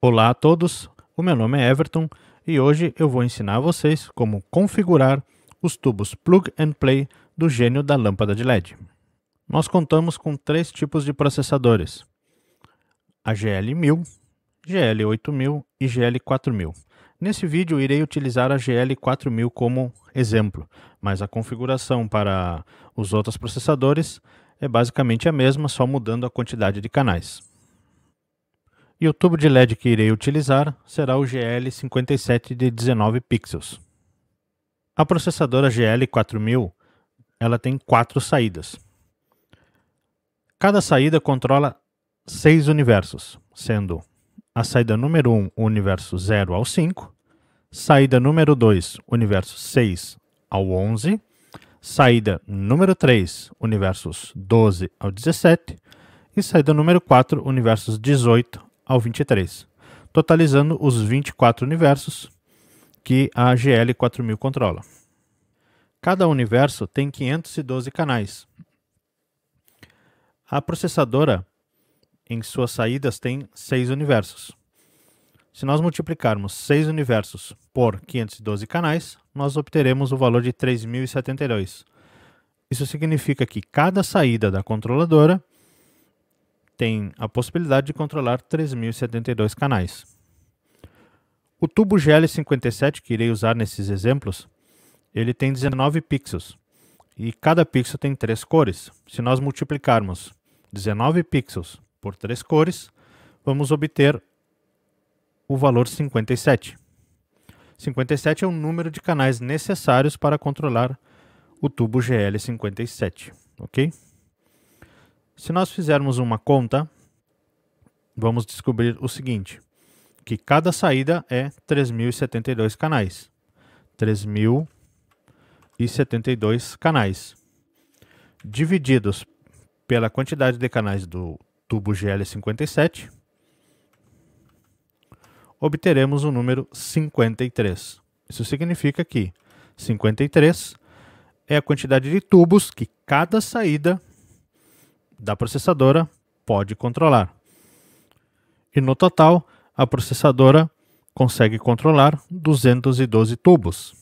Olá a todos, o meu nome é Everton e hoje eu vou ensinar a vocês como configurar os tubos Plug and Play do gênio da lâmpada de LED. Nós contamos com três tipos de processadores, a GL1000, GL8000 e GL4000. Nesse vídeo irei utilizar a GL4000 como exemplo, mas a configuração para os outros processadores é basicamente a mesma, só mudando a quantidade de canais. E o tubo de LED que irei utilizar será o GL57 de 19 pixels. A processadora GL4000 ela tem 4 saídas. Cada saída controla 6 universos, sendo a saída número 1 o universo 0 ao 5, saída número 2 universo 6 ao 11, saída número 3 universos 12 ao 17 e saída número 4 universos 18 ao 23, totalizando os 24 universos que a GL4000 controla. Cada universo tem 512 canais. A processadora, em suas saídas, tem 6 universos. Se nós multiplicarmos 6 universos por 512 canais, nós obteremos o valor de 3072. Isso significa que cada saída da controladora tem a possibilidade de controlar 3072 canais. O tubo GL57 que irei usar nesses exemplos, ele tem 19 pixels e cada pixel tem 3 cores. Se nós multiplicarmos 19 pixels por 3 cores, vamos obter o valor 57. 57 é o número de canais necessários para controlar o tubo GL57, ok? Se nós fizermos uma conta, vamos descobrir o seguinte, que cada saída é 3072 canais. 3072 canais. Divididos pela quantidade de canais do tubo GL57, obteremos o número 53. Isso significa que 53 é a quantidade de tubos que cada saída da processadora pode controlar. E no total, a processadora consegue controlar 212 tubos.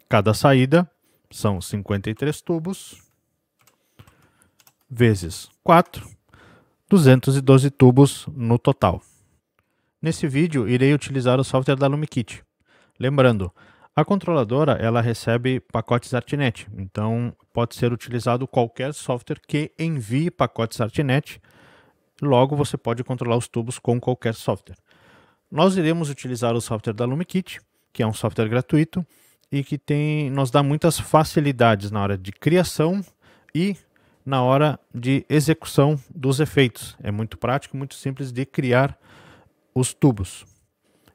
Cada saída são 53 tubos vezes 4, 212 tubos no total. Nesse vídeo, irei utilizar o software da LumiKit. Lembrando, a controladora ela recebe pacotes Artinet, então pode ser utilizado qualquer software que envie pacotes Artinet, logo você pode controlar os tubos com qualquer software. Nós iremos utilizar o software da LumiKit, que é um software gratuito e que nos dá muitas facilidades na hora de criação e na hora de execução dos efeitos. É muito prático, muito simples de criar os tubos.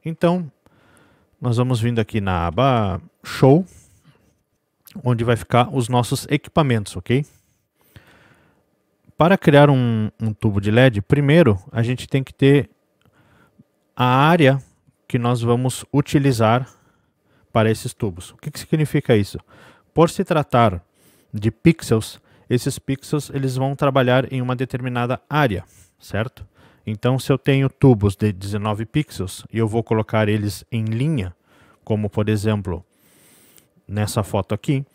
Então, nós vamos vindo aqui na aba Show, onde vai ficar os nossos equipamentos, ok? Para criar um tubo de LED, primeiro a gente tem que ter a área que nós vamos utilizar para esses tubos. O que significa isso? Por se tratar de pixels, esses pixels eles vão trabalhar em uma determinada área, certo? Então, se eu tenho tubos de 19 pixels e eu vou colocar eles em linha, como por exemplo, nessa foto aqui,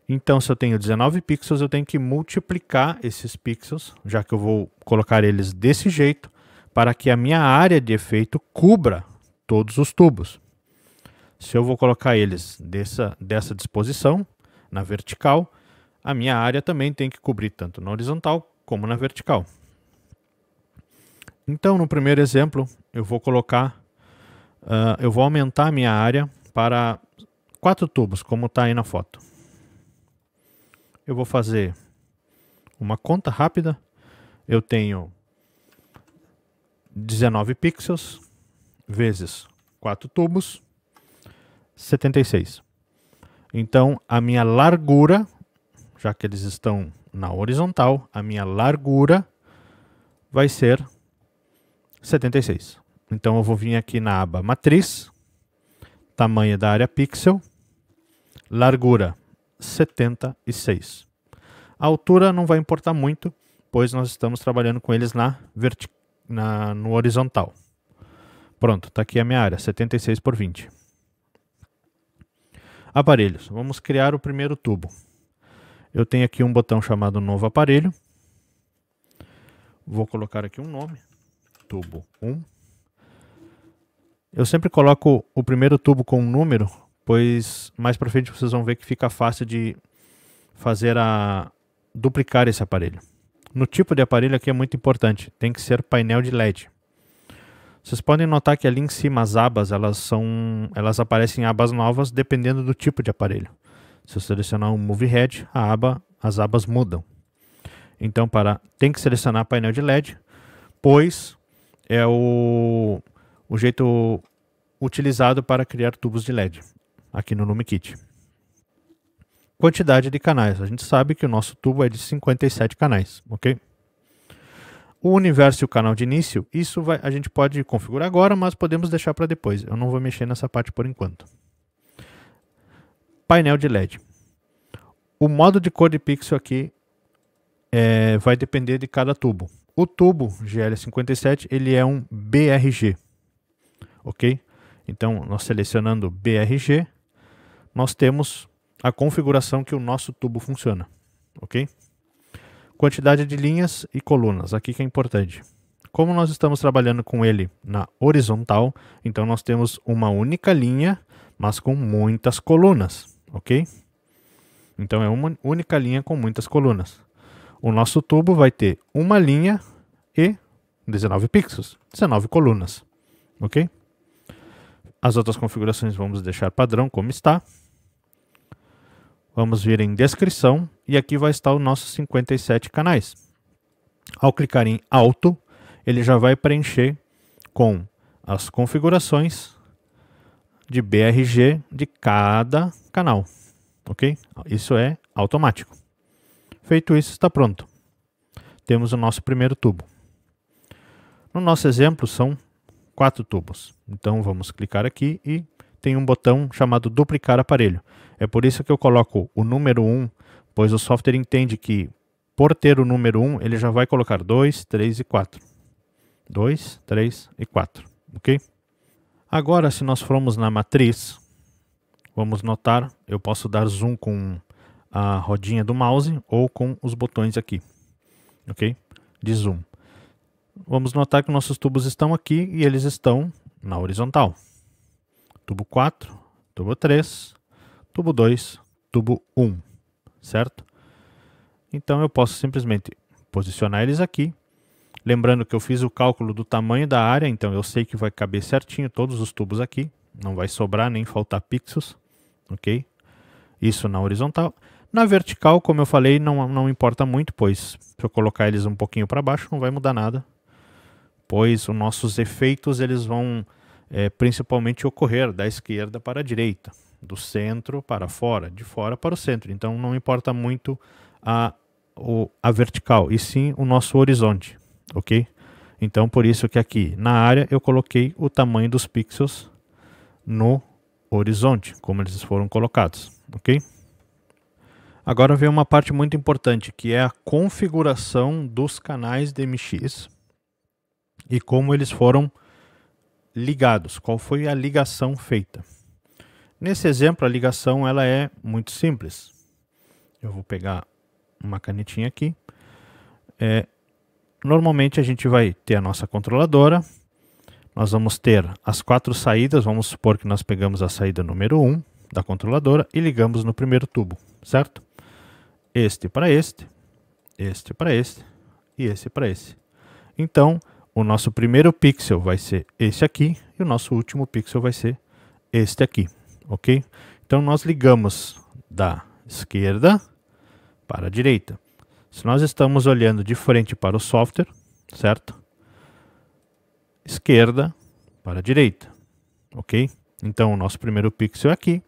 então se eu tenho 19 pixels, eu tenho que multiplicar esses pixels, já que eu vou colocar eles desse jeito, para que a minha área de efeito cubra todos os tubos. Se eu vou colocar eles dessa disposição, na vertical, a minha área também tem que cobrir tanto na horizontal como na vertical. Então, no primeiro exemplo, eu vou aumentar a minha área para 4 tubos, como está aí na foto. Eu vou fazer uma conta rápida. Eu tenho 19 pixels vezes 4 tubos, 76. Então, a minha largura, já que eles estão na horizontal, a minha largura vai ser 76. Então eu vou vir aqui na aba Matriz, tamanho da área pixel, largura 76. A altura não vai importar muito, pois nós estamos trabalhando com eles no horizontal. Pronto, está aqui a minha área, 76 por 20. Aparelhos. Vamos criar o primeiro tubo. Eu tenho aqui um botão chamado Novo Aparelho. Vou colocar aqui um nome. Tubo 1. Eu sempre coloco o primeiro tubo com um número, pois mais para frente vocês vão ver que fica fácil de fazer duplicar esse aparelho. No tipo de aparelho aqui é muito importante, tem que ser painel de LED. Vocês podem notar que ali em cima as abas, elas aparecem abas novas dependendo do tipo de aparelho. Se eu selecionar um Move Head, as abas mudam. Então tem que selecionar painel de LED, pois é o jeito utilizado para criar tubos de LED aqui no NumeKit. Quantidade de canais. A gente sabe que o nosso tubo é de 57 canais, ok? O universo e o canal de início, a gente pode configurar agora, mas podemos deixar para depois. Eu não vou mexer nessa parte por enquanto. Painel de LED. O modo de cor de pixel aqui vai depender de cada tubo. O tubo GL57 ele é um BRG, ok? Então, nós selecionando BRG, nós temos a configuração que o nosso tubo funciona, ok? Quantidade de linhas e colunas, aqui que é importante. Como nós estamos trabalhando com ele na horizontal, então nós temos uma única linha, mas com muitas colunas, ok? Então é uma única linha com muitas colunas. O nosso tubo vai ter uma linha e 19 pixels, 19 colunas, ok? As outras configurações vamos deixar padrão como está. Vamos vir em descrição e aqui vai estar os nossos 57 canais. Ao clicar em Auto, ele já vai preencher com as configurações de BRG de cada canal, ok? Isso é automático. Feito isso, está pronto. Temos o nosso primeiro tubo. No nosso exemplo são 4 tubos. Então vamos clicar aqui e tem um botão chamado duplicar aparelho. É por isso que eu coloco o número 1, pois o software entende que por ter o número 1, ele já vai colocar 2, 3 e 4. 2, 3 e 4, ok? Agora, se nós formos na matriz, vamos notar, eu posso dar zoom com a rodinha do mouse ou com os botões aqui, ok? De zoom. Vamos notar que nossos tubos estão aqui e eles estão na horizontal. Tubo 4, tubo 3, tubo 2, tubo 1, certo? Então eu posso simplesmente posicionar eles aqui. Lembrando que eu fiz o cálculo do tamanho da área, então eu sei que vai caber certinho todos os tubos aqui. Não vai sobrar nem faltar pixels, ok? Isso na horizontal. Na vertical, como eu falei, não importa muito, pois se eu colocar eles um pouquinho para baixo não vai mudar nada. Pois os nossos efeitos eles vão principalmente ocorrer da esquerda para a direita, do centro para fora, de fora para o centro. Então não importa muito a vertical, e sim o nosso horizonte, ok? Então por isso que aqui na área eu coloquei o tamanho dos pixels no horizonte, como eles foram colocados, ok? Agora vem uma parte muito importante, que é a configuração dos canais DMX e como eles foram ligados, qual foi a ligação feita. Nesse exemplo, a ligação ela é muito simples. Eu vou pegar uma canetinha aqui. Normalmente a gente vai ter a nossa controladora. Nós vamos ter as 4 saídas. Vamos supor que nós pegamos a saída número 1 da controladora e ligamos no primeiro tubo, certo? Este para este para este e esse para esse. Então, o nosso primeiro pixel vai ser esse aqui e o nosso último pixel vai ser este aqui, ok? Então nós ligamos da esquerda para a direita. Se nós estamos olhando de frente para o software, certo? Esquerda para a direita, ok? Então o nosso primeiro pixel é aqui,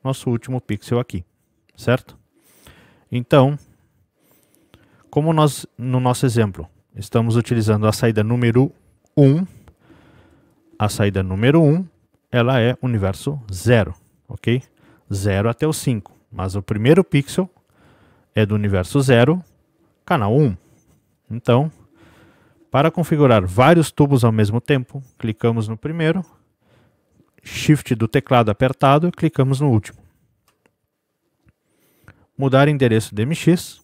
nosso último pixel aqui, certo? Então, como nós, no nosso exemplo, estamos utilizando a saída número 1, a saída número 1, ela é universo 0, ok? 0 até o 5, mas o primeiro pixel é do universo 0, canal 1. Então, Para configurar vários tubos ao mesmo tempo, clicamos no primeiro, Shift do teclado apertado e clicamos no último. Mudar endereço DMX,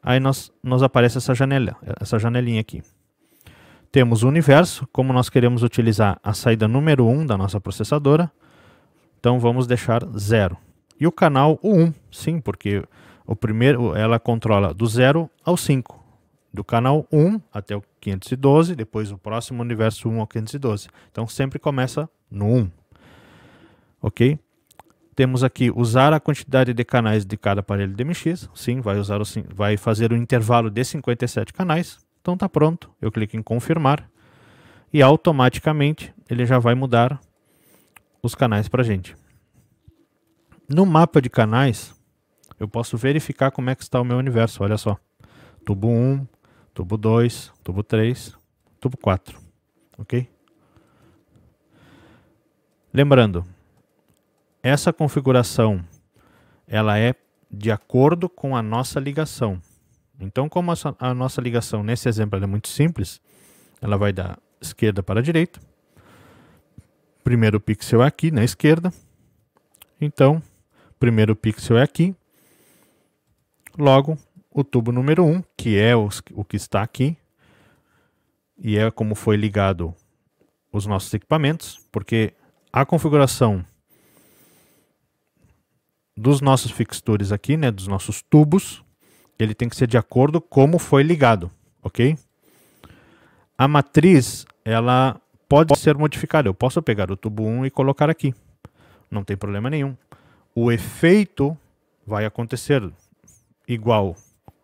aí nos aparece essa janelinha aqui. Temos o universo, como nós queremos utilizar a saída número 1 da nossa processadora, então vamos deixar 0. E o canal o 1, sim, porque o primeiro ela controla do 0 ao 5. Do canal 1 até o 512, depois o próximo universo 1 ao 512. Então sempre começa no 1. Ok? Temos aqui usar a quantidade de canais de cada aparelho DMX. Sim, vai fazer o intervalo de 57 canais. Então está pronto. Eu clico em confirmar e automaticamente ele já vai mudar os canais para a gente. No mapa de canais, eu posso verificar como é que está o meu universo. Olha só. Tubo 1, tubo 2, tubo 3, tubo 4. Ok? Lembrando, essa configuração ela é de acordo com a nossa ligação. Então, como a nossa ligação nesse exemplo é muito simples, ela vai da esquerda para a direita. Primeiro pixel é aqui na esquerda. Então, primeiro pixel é aqui. Logo, o tubo número 1, que é o que está aqui, e é como foi ligado os nossos equipamentos, porque a configuração dos nossos fixtures aqui, né, dos nossos tubos, ele tem que ser de acordo com como foi ligado, ok? A matriz, ela pode ser modificada. Eu posso pegar o tubo 1 e colocar aqui. Não tem problema nenhum. O efeito vai acontecer igual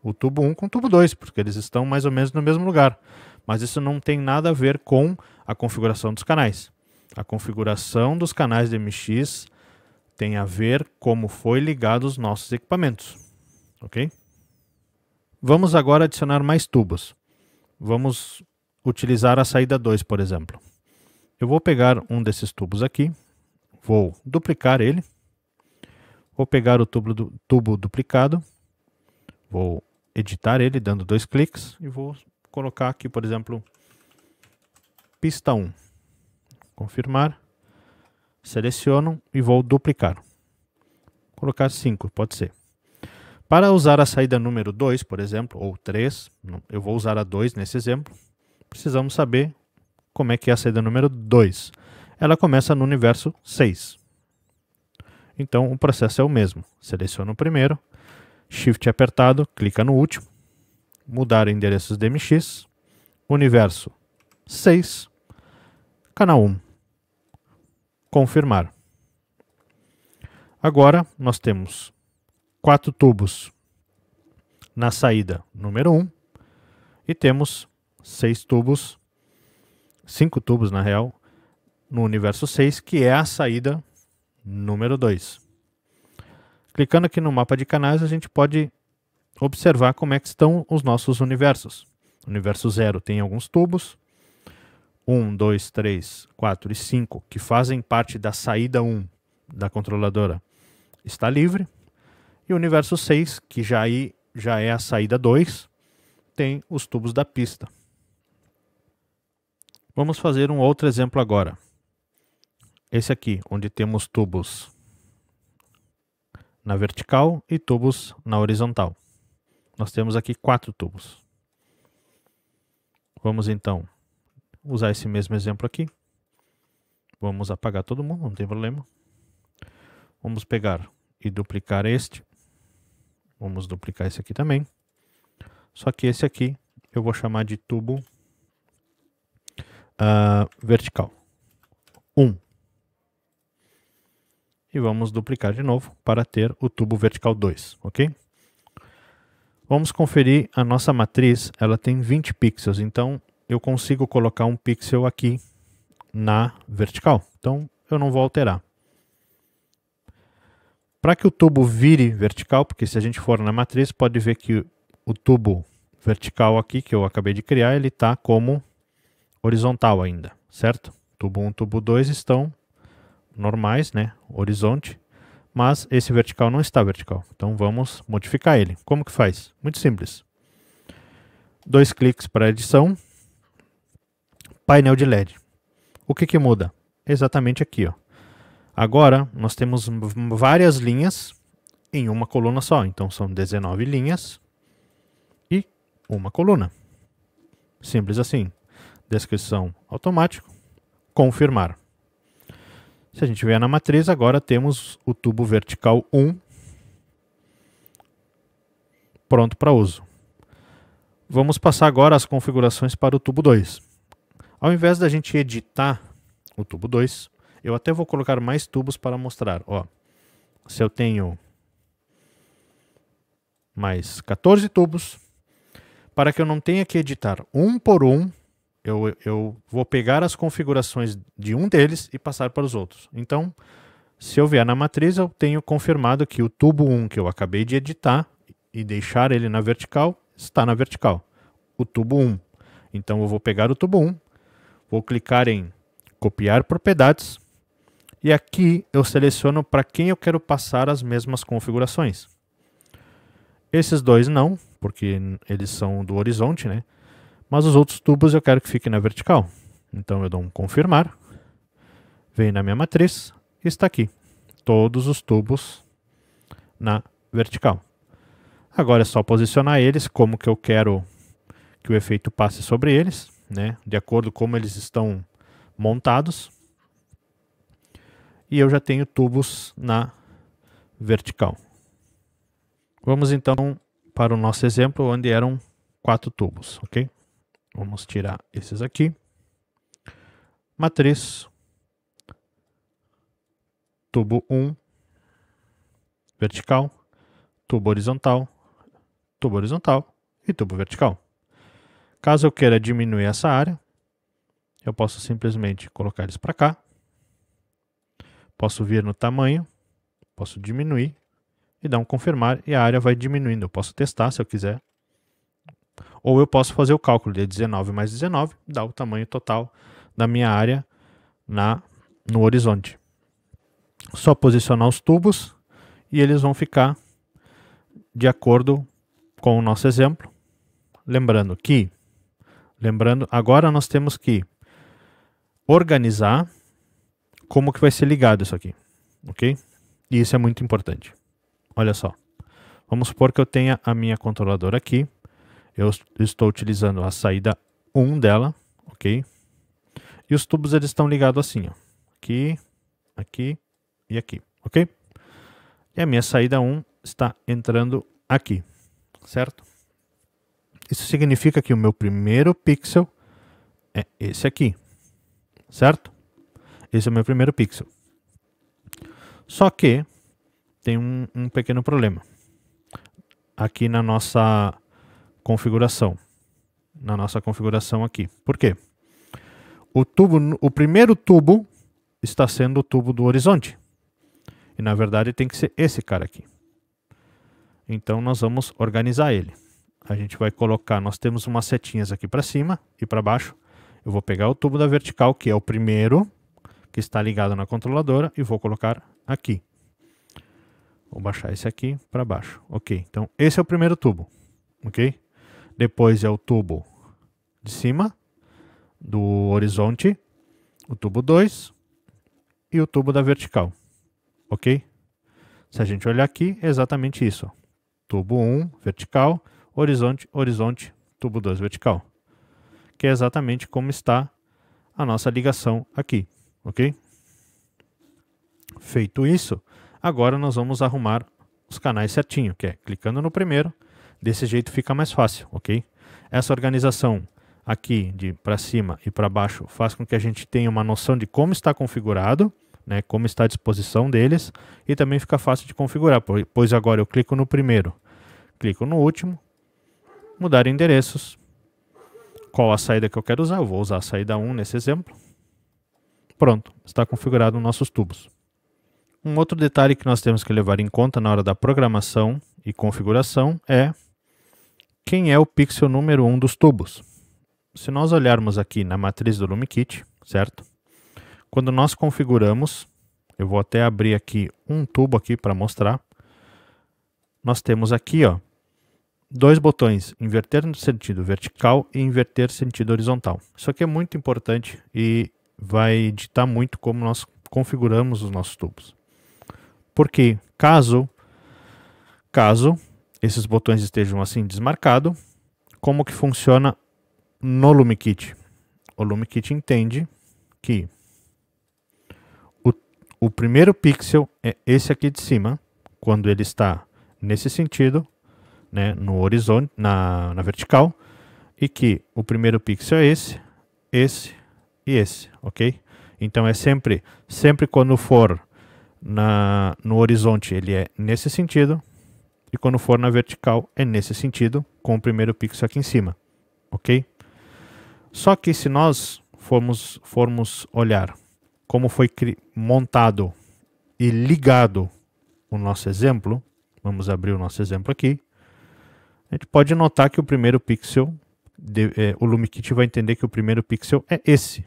o tubo 1 com o tubo 2, porque eles estão mais ou menos no mesmo lugar. Mas isso não tem nada a ver com a configuração dos canais. A configuração dos canais DMX tem a ver como foi ligado os nossos equipamentos, ok? Vamos agora adicionar mais tubos. Vamos utilizar a saída 2, por exemplo. Eu vou pegar um desses tubos aqui, vou duplicar ele, vou pegar o tubo duplicado, vou editar ele dando 2 cliques e vou colocar aqui, por exemplo, pista 1. Confirmar, seleciono e vou duplicar. Colocar 5, pode ser. Para usar a saída número 2, por exemplo, ou 3, eu vou usar a 2 nesse exemplo, precisamos saber como é que é a saída número 2. Ela começa no universo 6. Então o processo é o mesmo. Seleciono o primeiro, Shift apertado, clica no último, mudar endereços DMX, universo 6, canal 1, confirmar. Agora nós temos 4 tubos na saída número 1 e temos 5 tubos na real, no universo 6, que é a saída número 2. Clicando aqui no mapa de canais, a gente pode observar como é que estão os nossos universos. O universo 0 tem alguns tubos, 1, 2, 3, 4 e 5, que fazem parte da saída 1 da controladora, está livre. E o universo 6, que já é a saída 2, tem os tubos da pista. Vamos fazer um outro exemplo agora. Esse aqui, onde temos tubos na vertical e tubos na horizontal. Nós temos aqui 4 tubos. Vamos então usar esse mesmo exemplo aqui. Vamos apagar todo mundo, não tem problema. Vamos pegar e duplicar este. Vamos duplicar esse aqui também. Só que esse aqui eu vou chamar de tubo vertical 1. E vamos duplicar de novo para ter o tubo vertical 2, ok? Vamos conferir a nossa matriz, ela tem 20 pixels, então eu consigo colocar um pixel aqui na vertical. Então eu não vou alterar. Para que o tubo vire vertical, porque se a gente for na matriz, pode ver que o tubo vertical aqui, que eu acabei de criar, ele está como horizontal ainda, certo? Tubo 1 e tubo 2 estão normais, né? Horizonte, mas esse vertical não está vertical. Então vamos modificar ele. Como que faz? Muito simples. 2 cliques para edição, painel de LED. O que muda? Exatamente aqui, ó. Agora, nós temos várias linhas em uma coluna só. Então, são 19 linhas e uma coluna. Simples assim. Descrição automático. Confirmar. Se a gente vier na matriz, agora temos o tubo vertical 1 pronto para uso. Vamos passar agora as configurações para o tubo 2. Ao invés da gente editar o tubo 2, eu até vou colocar mais tubos para mostrar. Ó, se eu tenho mais 14 tubos, para que eu não tenha que editar um por um, eu vou pegar as configurações de um deles e passar para os outros. Então, se eu vier na matriz, eu tenho confirmado que o tubo 1 que eu acabei de editar e deixar ele na vertical, está na vertical. O tubo 1. Então, eu vou pegar o tubo 1, vou clicar em copiar propriedades e aqui eu seleciono para quem eu quero passar as mesmas configurações. Esses dois não, porque eles são do horizonte, né? Mas os outros tubos eu quero que fiquem na vertical. Então eu dou um confirmar, venho na minha matriz e está aqui. Todos os tubos na vertical. Agora é só posicionar eles como que eu quero que o efeito passe sobre eles, né? De acordo com como eles estão montados. E eu já tenho tubos na vertical. Vamos então para o nosso exemplo onde eram 4 tubos, ok? Vamos tirar esses aqui. Matriz. Tubo 1. Vertical. Tubo horizontal e tubo vertical. Caso eu queira diminuir essa área, eu posso simplesmente colocar eles para cá. Posso vir no tamanho, posso diminuir e dar um confirmar e a área vai diminuindo. Eu posso testar se eu quiser. Ou eu posso fazer o cálculo de 19 mais 19, dá o tamanho total da minha área no horizonte. Só posicionar os tubos e eles vão ficar de acordo com o nosso exemplo. Lembrando, agora nós temos que organizar como que vai ser ligado isso aqui, ok? E isso é muito importante. Olha só, vamos supor que eu tenha a minha controladora aqui. Eu estou utilizando a saída 1 dela, ok? E os tubos eles estão ligados assim, ó. Aqui, aqui e aqui, ok? E a minha saída 1 está entrando aqui, certo? Isso significa que o meu primeiro pixel é esse aqui, certo? Esse é o meu primeiro pixel. Só que tem um pequeno problema. Aqui na nossa configuração. Aqui. Por quê? O primeiro tubo está sendo o tubo do horizonte. E na verdade tem que ser esse cara aqui. Então nós vamos organizar ele. A gente vai colocar, nós temos umas setinhas aqui para cima e para baixo. Eu vou pegar o tubo da vertical, que é o primeiro, que está ligado na controladora, e vou colocar aqui. Vou baixar esse aqui para baixo. Ok, então esse é o primeiro tubo. Ok? Depois é o tubo de cima, do horizonte, o tubo 2 e o tubo da vertical. Ok? Se a gente olhar aqui, é exatamente isso. Tubo 1, vertical, horizonte, horizonte, tubo 2, vertical. Que é exatamente como está a nossa ligação aqui. Ok? Feito isso, agora nós vamos arrumar os canais certinho, que é clicando no primeiro. Desse jeito fica mais fácil, ok? Essa organização aqui de para cima e para baixo faz com que a gente tenha uma noção de como está configurado, né, como está a disposição deles, e também fica fácil de configurar, pois agora eu clico no primeiro, clico no último, mudar endereços, qual a saída que eu quero usar, eu vou usar a saída 1 nesse exemplo. Pronto, está configurado os nossos tubos. Um outro detalhe que nós temos que levar em conta na hora da programação e configuração é quem é o pixel número 1 dos tubos. Se nós olharmos aqui na matriz do LumiKit, certo? Quando nós configuramos, eu vou até abrir aqui um tubo aqui para mostrar. Nós temos aqui, ó, dois botões, inverter no sentido vertical e inverter sentido horizontal. Isso aqui é muito importante e vai ditar muito como nós configuramos os nossos tubos. Porque caso esses botões estejam assim desmarcados, como que funciona no LumiKit? O LumiKit entende que o primeiro pixel é esse aqui de cima, quando ele está nesse sentido, né, no horizonte, na vertical, e que o primeiro pixel é esse e esse, ok? Então é sempre quando for no horizonte ele é nesse sentido, e quando for na vertical é nesse sentido, com o primeiro pixel aqui em cima, ok? Só que se nós formos olhar como foi montado e ligado o nosso exemplo, vamos abrir o nosso exemplo aqui, a gente pode notar que o primeiro pixel, o LumiKit vai entender que o primeiro pixel é esse,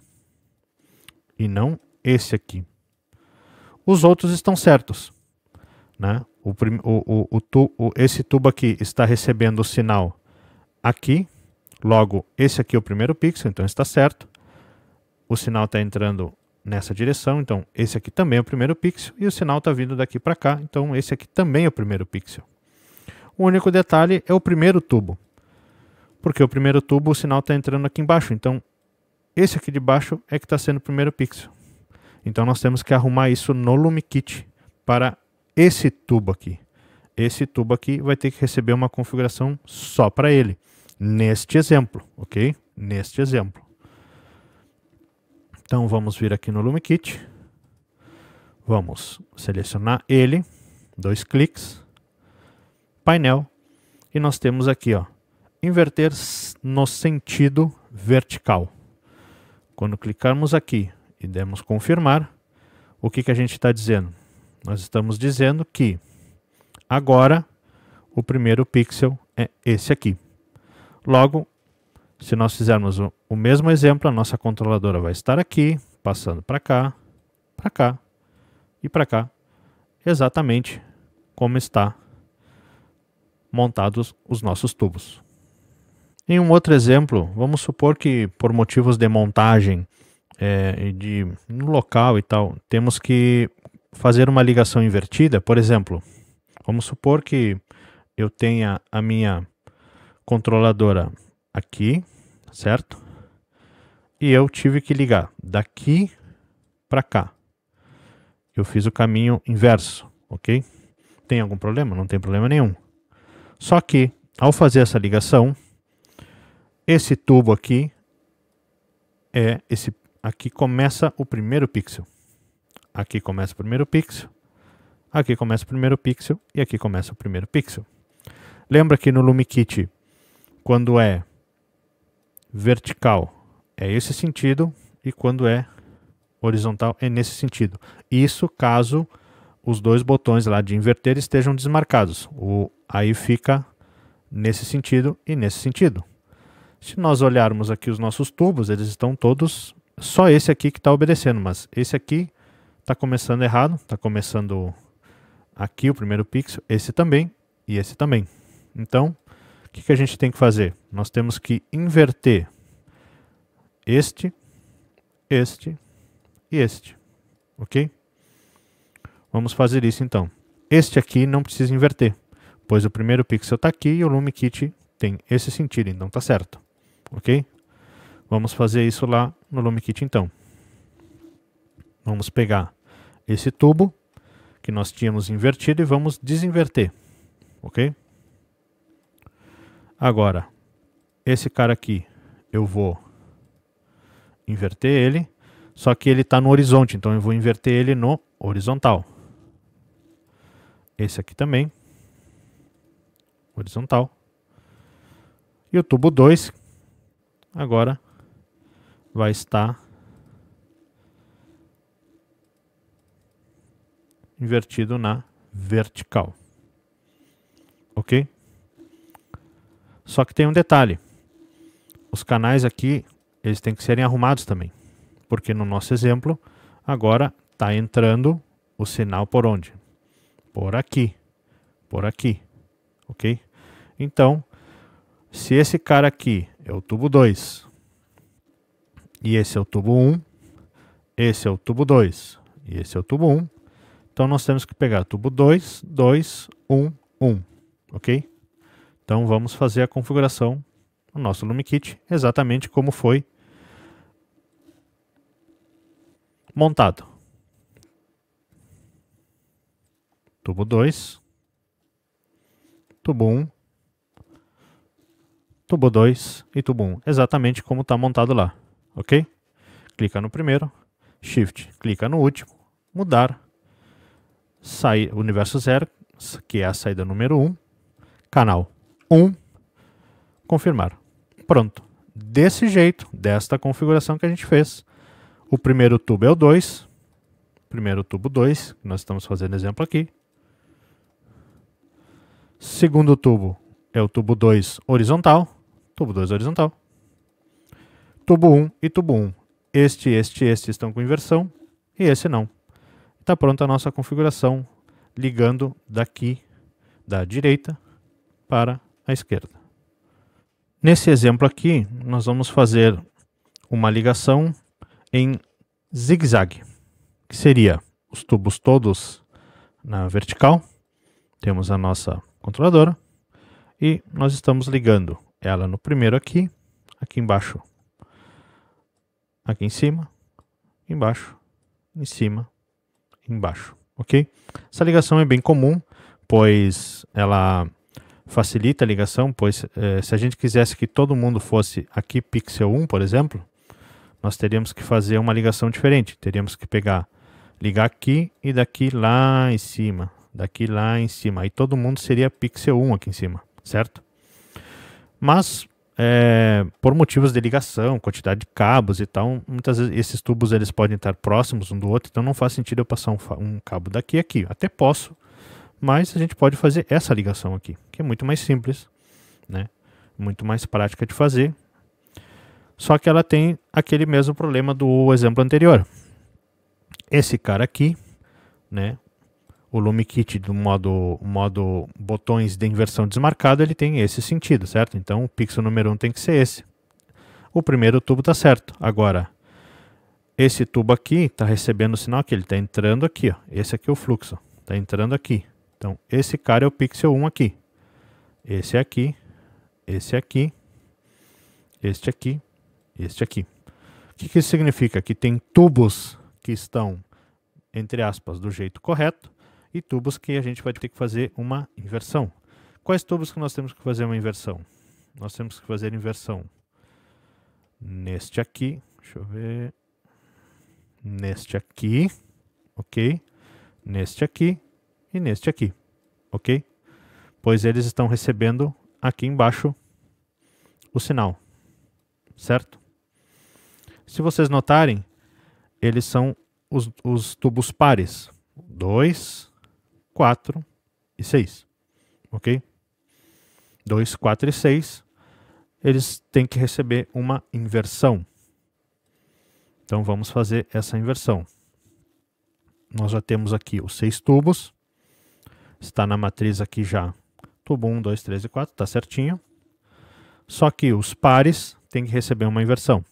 e não esse aqui. Os outros estão certos, né? Esse tubo aqui está recebendo o sinal aqui, logo esse aqui é o primeiro pixel, então está certo. O sinal está entrando nessa direção, então esse aqui também é o primeiro pixel, e o sinal está vindo daqui para cá, então esse aqui também é o primeiro pixel. O único detalhe é o primeiro tubo, porque o primeiro tubo o sinal está entrando aqui embaixo, então esse aqui de baixo é que está sendo o primeiro pixel. Então nós temos que arrumar isso no LumiKit para esse tubo aqui. Esse tubo aqui vai ter que receber uma configuração só para ele, neste exemplo, ok? Neste exemplo. Então vamos vir aqui no LumiKit, vamos selecionar ele, 2 cliques, painel, e nós temos aqui, ó, inverter no sentido vertical. Quando clicarmos aqui e demos confirmar, o que a gente está dizendo? Nós estamos dizendo que agora o primeiro pixel é esse aqui. Logo, se nós fizermos o mesmo exemplo, a nossa controladora vai estar aqui, passando para cá e para cá, exatamente como está montados os nossos tubos. Em um outro exemplo, vamos supor que por motivos de montagem no local e tal, temos que fazer uma ligação invertida. Por exemplo, vamos supor que eu tenha a minha controladora aqui, certo? E eu tive que ligar daqui para cá. Eu fiz o caminho inverso, ok? Tem algum problema? Não tem problema nenhum. Só que, ao fazer essa ligação, esse tubo aqui aqui começa o primeiro pixel. Aqui começa o primeiro pixel. Aqui começa o primeiro pixel e aqui começa o primeiro pixel. Lembra que no LumiKit, quando é vertical é esse sentido e quando é horizontal é nesse sentido. Isso caso os dois botões lá de inverter estejam desmarcados. Aí fica nesse sentido e nesse sentido. Se nós olharmos aqui os nossos tubos, eles estão todos, só esse aqui que está obedecendo, mas esse aqui está começando errado, está começando aqui o primeiro pixel, esse também e esse também. Então, o que a gente tem que fazer? Nós temos que inverter este e este, ok? Vamos fazer isso então. Este aqui não precisa inverter, pois o primeiro pixel está aqui e o LumiKit tem esse sentido, então está certo, ok? Vamos fazer isso lá no LumiKit então. Vamos pegar esse tubo que nós tínhamos invertido e vamos desinverter, ok? Agora, esse cara aqui, eu vou inverter ele, só que ele está no horizonte, então eu vou inverter ele no horizontal. Esse aqui também, horizontal. E o tubo 2, agora, vai estar invertido na vertical. Ok? Só que tem um detalhe. Os canais aqui, eles têm que serem arrumados também. Porque no nosso exemplo, agora está entrando o sinal por onde? Por aqui. Por aqui. Ok? Então, Se esse cara aqui é o tubo 2 e esse é o tubo 1, esse é o tubo 2 e esse é o tubo 1, então nós temos que pegar tubo 2, 2, 1, 1, ok? Então vamos fazer a configuração do nosso LumiKit exatamente como foi montado. Tubo 2, tubo 1, tubo 2 e tubo 1, exatamente como está montado lá, ok? Clica no primeiro, Shift, clica no último, mudar, universo 0, que é a saída número 1, canal 1, confirmar. Pronto. Desse jeito, desta configuração que a gente fez, o primeiro tubo é o 2, primeiro tubo 2, que nós estamos fazendo exemplo aqui. Segundo tubo é o tubo 2 horizontal, tubo 2 horizontal. Tubo 1 e tubo 1. Este estão com inversão e esse não. Está pronta a nossa configuração ligando daqui da direita para a esquerda. Nesse exemplo aqui, nós vamos fazer uma ligação em zigue-zague, que seria os tubos todos na vertical. Temos a nossa controladora e nós estamos ligando ela no primeiro aqui, aqui embaixo, aqui em cima, embaixo, em cima, embaixo, ok? Essa ligação é bem comum, pois ela facilita a ligação, pois se a gente quisesse que todo mundo fosse aqui pixel 1, por exemplo, nós teríamos que fazer uma ligação diferente. Teríamos que ligar aqui e daqui lá em cima, daqui lá em cima. Aí todo mundo seria pixel 1 aqui em cima, certo? Mas por motivos de ligação, quantidade de cabos e tal, muitas vezes esses tubos eles podem estar próximos um do outro, então não faz sentido eu passar um cabo daqui a aqui. Até posso, mas a gente pode fazer essa ligação aqui, que é muito mais simples, né? Muito mais prática de fazer. Só que ela tem aquele mesmo problema do exemplo anterior. Esse cara aqui, né? O LumiKit do modo botões de inversão desmarcado, ele tem esse sentido, certo? Então o pixel número 1 tem que ser esse. O primeiro tubo está certo. Agora, esse tubo aqui está recebendo o sinal que ele está entrando aqui, ó. Esse aqui é o fluxo, está entrando aqui. Então esse cara é o pixel 1 aqui. Esse aqui, esse aqui, este aqui, este aqui. O que isso significa? Que tem tubos que estão, entre aspas, do jeito correto e tubos que a gente vai ter que fazer uma inversão. Quais tubos que nós temos que fazer uma inversão? Nós temos que fazer inversão neste aqui, deixa eu ver, neste aqui, ok? Neste aqui e neste aqui, ok? Pois eles estão recebendo aqui embaixo o sinal, certo? Se vocês notarem, eles são os tubos pares, 2, 4 e 6, ok? 2, 4 e 6, eles têm que receber uma inversão. Então vamos fazer essa inversão. Nós já temos aqui os 6 tubos, está na matriz aqui já, tubo 1, 2, 3 e 4, está certinho. Só que os pares têm que receber uma inversão.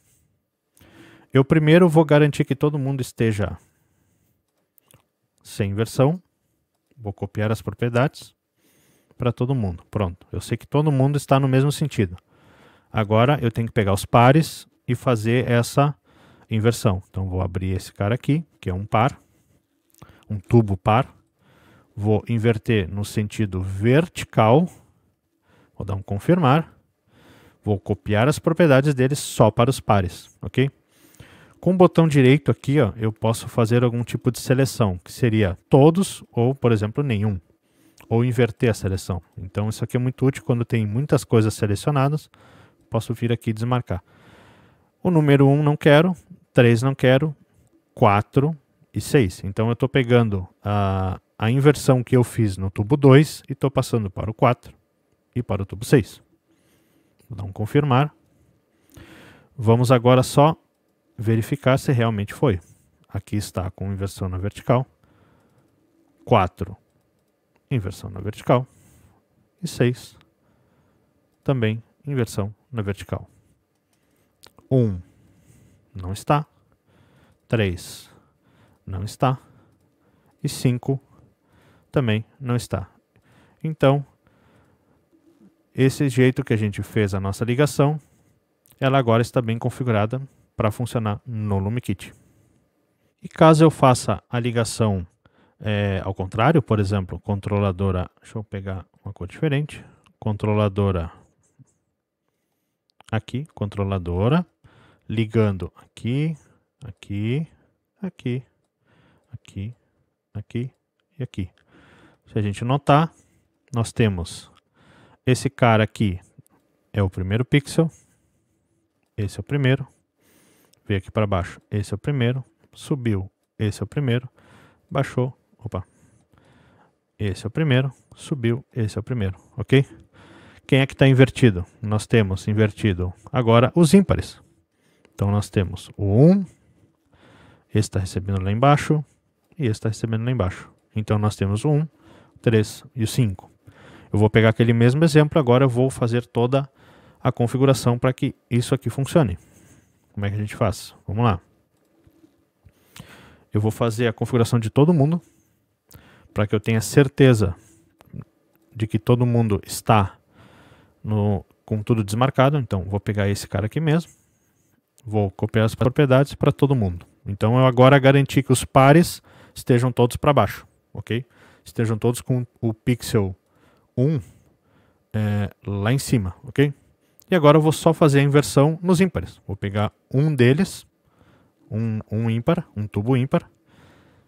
Eu primeiro vou garantir que todo mundo esteja sem inversão. Vou copiar as propriedades para todo mundo. Pronto, eu sei que todo mundo está no mesmo sentido. Agora eu tenho que pegar os pares e fazer essa inversão. Então vou abrir esse cara aqui, que é um par, um tubo par. Vou inverter no sentido vertical. Vou dar um confirmar. Vou copiar as propriedades deles só para os pares, ok? Com o botão direito aqui, ó, eu posso fazer algum tipo de seleção, que seria todos ou, por exemplo, nenhum. Ou inverter a seleção. Então isso aqui é muito útil quando tem muitas coisas selecionadas. Posso vir aqui e desmarcar. O número 1 não quero, 3 não quero, 4 e 6. Então eu estou pegando a inversão que eu fiz no tubo 2 e estou passando para o 4 e para o tubo 6. Vou dar um confirmar. Vamos agora só verificar se realmente foi. Aqui está com inversão na vertical. 4, inversão na vertical. E 6, também inversão na vertical. 1 não está, 3 não está e 5 também não está. Então, esse jeito que a gente fez a nossa ligação, ela agora está bem configurada para funcionar no LumiKit. E caso eu faça a ligação ao contrário, por exemplo, controladora, deixa eu pegar uma cor diferente, controladora aqui, controladora, ligando aqui, aqui, aqui, aqui, aqui e aqui. Se a gente notar, nós temos esse cara aqui é o primeiro pixel, esse é o primeiro, veio aqui para baixo, esse é o primeiro, subiu, esse é o primeiro, baixou, opa, esse é o primeiro, subiu, esse é o primeiro, ok? Quem é que está invertido? Nós temos invertido agora os ímpares. Então nós temos o 1, esse está recebendo lá embaixo e esse está recebendo lá embaixo. Então nós temos o 1, 3 e o 5. Eu vou pegar aquele mesmo exemplo, agora eu vou fazer toda a configuração para que isso aqui funcione. Como é que a gente faz? Vamos lá. Eu vou fazer a configuração de todo mundo, para que eu tenha certeza de que todo mundo está com tudo desmarcado. Então, vou pegar esse cara aqui mesmo, vou copiar as propriedades para todo mundo. Então, eu agora garanti que os pares estejam todos para baixo, ok? Estejam todos com o pixel 1 lá em cima, ok? E agora eu vou só fazer a inversão nos ímpares. Vou pegar um deles, um ímpar, um tubo ímpar,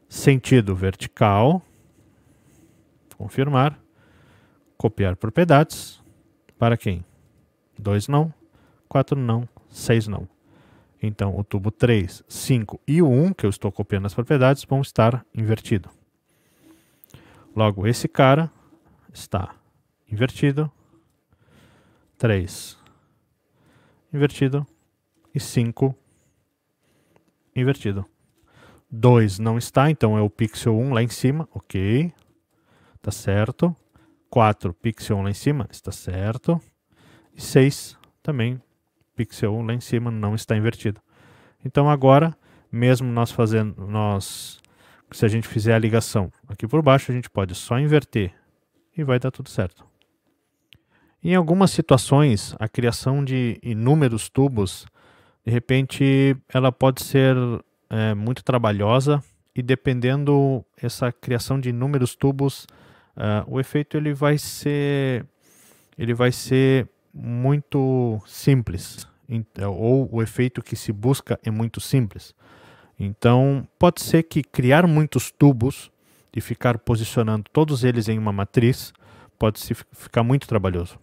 sentido vertical, confirmar, copiar propriedades, para quem? 2 não, 4 não, 6 não. Então o tubo 3, 5 e o 1, que eu estou copiando as propriedades, vão estar invertidos. Logo, esse cara está invertido, 3 invertido e 5 invertido. 2 não está, então é o pixel 1 lá em cima, ok, está certo. 4, pixel 1 lá em cima, está certo. E 6 também, pixel 1 lá em cima, não está invertido. Então agora, mesmo se a gente fizer a ligação aqui por baixo, a gente pode só inverter e vai dar tudo certo. Em algumas situações, a criação de inúmeros tubos, de repente, ela pode ser muito trabalhosa e dependendo essa criação de inúmeros tubos, o efeito ele vai ser muito simples, ou o efeito que se busca é muito simples. Então, pode ser que criar muitos tubos e ficar posicionando todos eles em uma matriz pode ficar muito trabalhoso.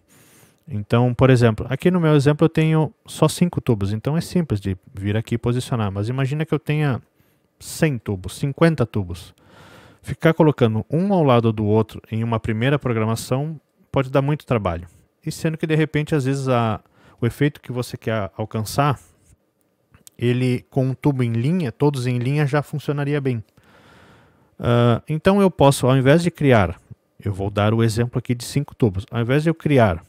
Então, por exemplo, aqui no meu exemplo eu tenho só 5 tubos, então é simples de vir aqui e posicionar, mas imagina que eu tenha 100 tubos, 50 tubos. Ficar colocando um ao lado do outro em uma primeira programação pode dar muito trabalho. E sendo que de repente, às vezes, o efeito que você quer alcançar, ele com um tubo em linha, todos em linha, já funcionaria bem. Então eu posso, ao invés de criar, eu vou dar o exemplo aqui de 5 tubos, ao invés de eu criar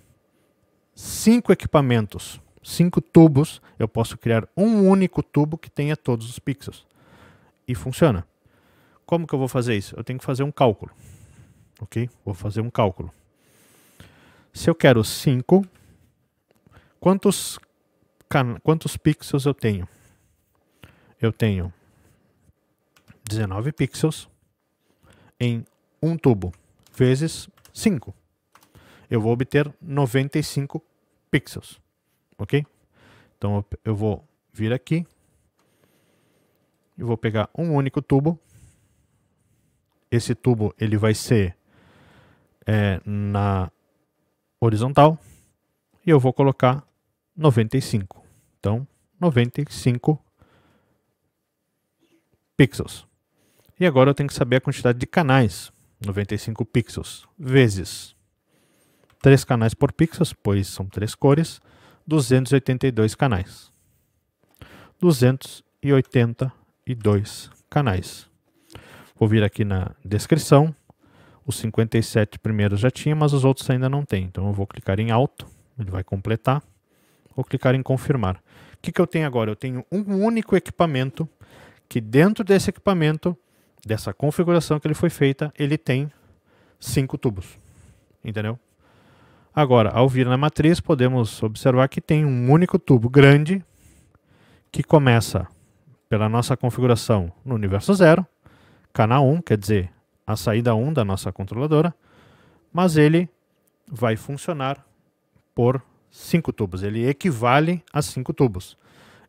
5 equipamentos, 5 tubos, eu posso criar um único tubo que tenha todos os pixels. E funciona. Como que eu vou fazer isso? Eu tenho que fazer um cálculo. Ok? Vou fazer um cálculo. Se eu quero 5, quantos pixels eu tenho? Eu tenho 19 pixels em um tubo, vezes 5. Eu vou obter 95 pixels. Ok? Então eu vou vir aqui e vou pegar um único tubo. Esse tubo ele vai ser na horizontal e eu vou colocar 95. Então, 95 pixels. E agora eu tenho que saber a quantidade de canais. 95 pixels vezes 3 canais por pixels, pois são 3 cores, 282 canais. 282 canais. Vou vir aqui na descrição. Os 57 primeiros já tinha, mas os outros ainda não tem. Então eu vou clicar em Alt ele vai completar, vou clicar em confirmar. O que eu tenho agora? Eu tenho um único equipamento, que dentro desse equipamento, dessa configuração que ele foi feita, ele tem 5 tubos, entendeu? Agora, ao vir na matriz, podemos observar que tem um único tubo grande, que começa pela nossa configuração no universo 0, canal 1, quer dizer, a saída 1 da nossa controladora, mas ele vai funcionar por 5 tubos, ele equivale a 5 tubos.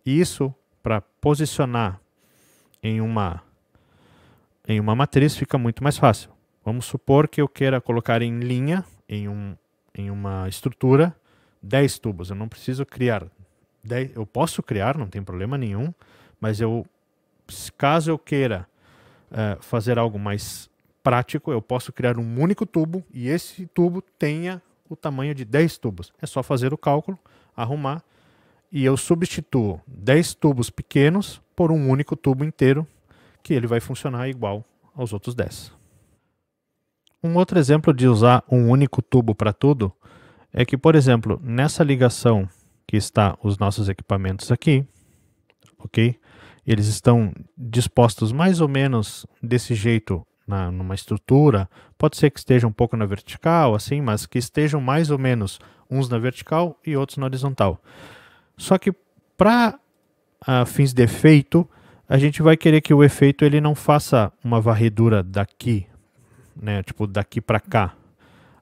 E isso, para posicionar em uma matriz, fica muito mais fácil. Vamos supor que eu queira colocar em linha, em uma estrutura, 10 tubos. Eu não preciso criar 10, eu posso criar, não tem problema nenhum, mas caso eu queira fazer algo mais prático, eu posso criar um único tubo e esse tubo tenha o tamanho de 10 tubos. É só fazer o cálculo, arrumar, e eu substituo 10 tubos pequenos por um único tubo inteiro, que ele vai funcionar igual aos outros 10. Um outro exemplo de usar um único tubo para tudo é que, por exemplo, nessa ligação que está os nossos equipamentos aqui, ok? Eles estão dispostos mais ou menos desse jeito numa estrutura. Pode ser que esteja um pouco na vertical, assim, mas que estejam mais ou menos uns na vertical e outros na horizontal. Só que para fins de efeito, a gente vai querer que o efeito ele não faça uma varredura daqui, né, tipo daqui para cá.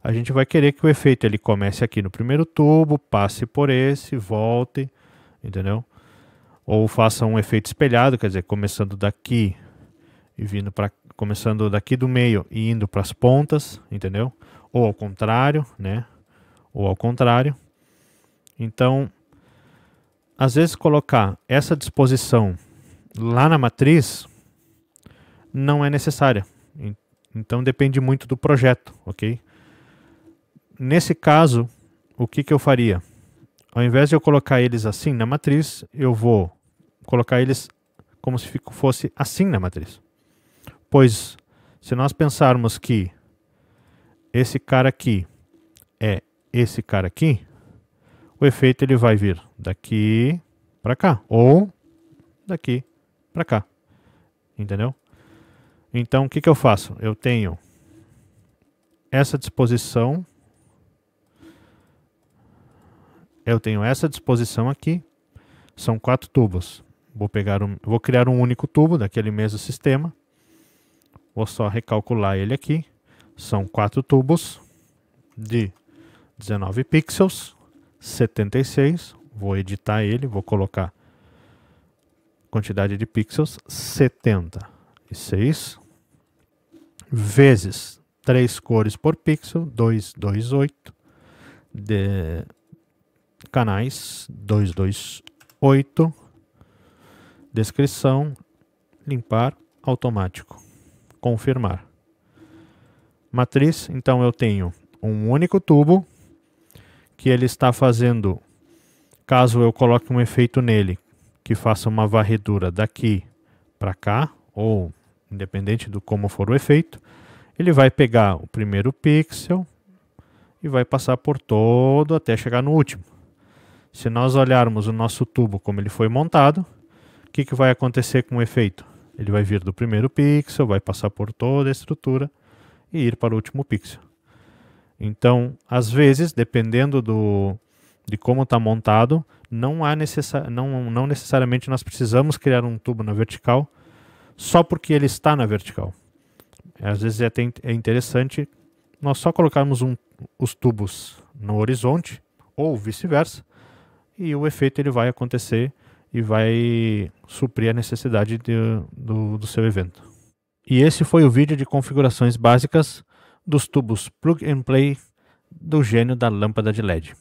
A gente vai querer que o efeito ele comece aqui no primeiro tubo, passe por esse, volte, entendeu? Ou faça um efeito espelhado, quer dizer, começando daqui e vindo para, começando daqui do meio e indo para as pontas, entendeu? Ou ao contrário, né? Ou ao contrário. Então, às vezes colocar essa disposição lá na matriz não é necessária. Então depende muito do projeto, ok? Nesse caso, o que eu faria? Ao invés de eu colocar eles assim na matriz, eu vou colocar eles como se fosse assim na matriz. Pois, se nós pensarmos que esse cara aqui é esse cara aqui, o efeito ele vai vir daqui para cá, ou daqui para cá, entendeu? Então, o que eu faço? Eu tenho essa disposição, aqui, são 4 tubos. Vou criar um único tubo daquele mesmo sistema, vou só recalcular ele aqui, são 4 tubos de 19 pixels, 76, vou editar ele, vou colocar quantidade de pixels, 76, vezes 3 cores por pixel, 228, de canais, 228, descrição, limpar, automático, confirmar. Matriz, então eu tenho um único tubo, que ele está fazendo, caso eu coloque um efeito nele, que faça uma varredura daqui para cá, ou independente do como for o efeito, ele vai pegar o primeiro pixel e vai passar por todo até chegar no último. Se nós olharmos o nosso tubo como ele foi montado, o que vai acontecer com o efeito? Ele vai vir do primeiro pixel, vai passar por toda a estrutura e ir para o último pixel. Então, às vezes, dependendo de como está montado, não necessariamente nós precisamos criar um tubo na vertical só porque ele está na vertical. Às vezes é interessante nós só colocarmos os tubos no horizonte ou vice-versa e o efeito ele vai acontecer e vai suprir a necessidade do seu evento. E esse foi o vídeo de configurações básicas dos tubos Plug and Play do gênio da lâmpada de LED.